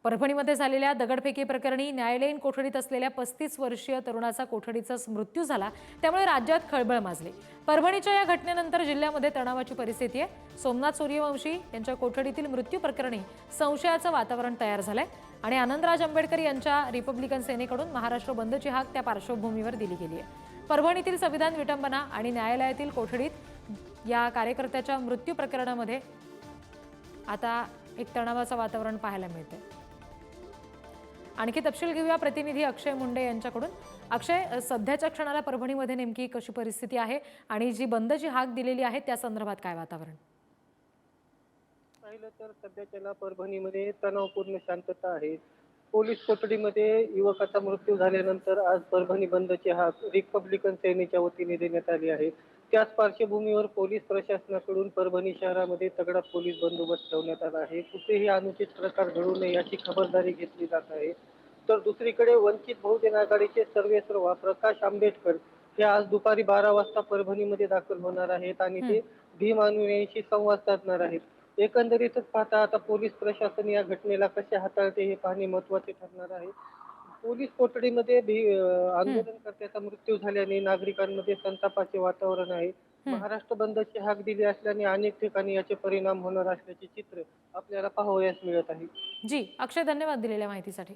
परभणीमध्ये झालेल्या दगडफेकी प्रकरणी न्यायालयीन कोठडीत असलेल्या 35 वर्षीय तरुणाचा कोठडीचा मृत्यू झाला, त्यामुळे राज्यात खळबळ माजली। परभणीच्या या घटनेनंतर जिल्ह्यामध्ये तणावाची परिस्थिती आहे। सोमनाथ सूर्यवंशी यांच्या कोठडीतील मृत्यू प्रकरणी संशयाचं वातावरण तयार झालंय आणि आनंदराज आंबेडकर यांच्या रिपब्लिकन सेनेकडून महाराष्ट्र बंदची हाक त्या पार्श्वभूमीवर दिली गेली आहे। परभणीतील संविधान विटंबना आणि न्यायालयातील कोठडीत या कार्यकर्त्याच्या मृत्यू प्रकरणामध्ये आता एक तणावाचं वातावरण पाहायला मिळते। आणखी तपशील घेऊया प्रतिनिधी अक्षय मुंडे यांच्याकडून। अक्षय, सध्याच्या क्षणाला परभणीमध्ये नेमकी कशी परिस्थिती आहे आणि जी बंदची हाक दिलेली आहे त्या संदर्भात काय वातावरण? पाहिलं तर सध्याच्याला परभणीमध्ये तणावपूर्ण शांतता आहे। पोलीस कोठडीमध्ये युवकाचा मृत्यू झाल्यानंतर आज परभणी बंदची हाक रिपब्लिकन सेनेच्या वतीने देण्यात आली आहे। त्याच पार्श्वभूमीवर पोलीस प्रशासनाकडून परभणी शहरामध्ये तगडा पोलीस बंदोबस्त ठेवण्यात आला आहे। कुठेही अनुचित प्रकार घडू नये याची खबरदारी घेतली जात आहे। तर दुसरीकडे वंचित बहुजन आघाडीचे सर्वेसर्वा प्रकाश आंबेडकर हे आज दुपारी 12 वाजता परभणीमध्ये दाखल होणार आहेत आणि ते भीम अनुयायांशी संवाद साधणार आहेत। एकंदरीतच पाहता आता पोलीस प्रशासन या घटनेला कसे हाताळते हे पाहणे महत्त्वाचे ठरणार आहे। पोलीस कोठडीमध्ये आंदोलनकर्त्याचा मृत्यू झाल्याने नागरिकांमध्ये संतापाचे वातावरण आहे। महाराष्ट्र बंदची हाक दिली असल्याने अनेक ठिकाणी याचे परिणाम होणार असल्याचे चित्र आपल्याला पाहावयास मिळत आहे। जी अक्षय, धन्यवाद दिलेल्या माहितीसाठी।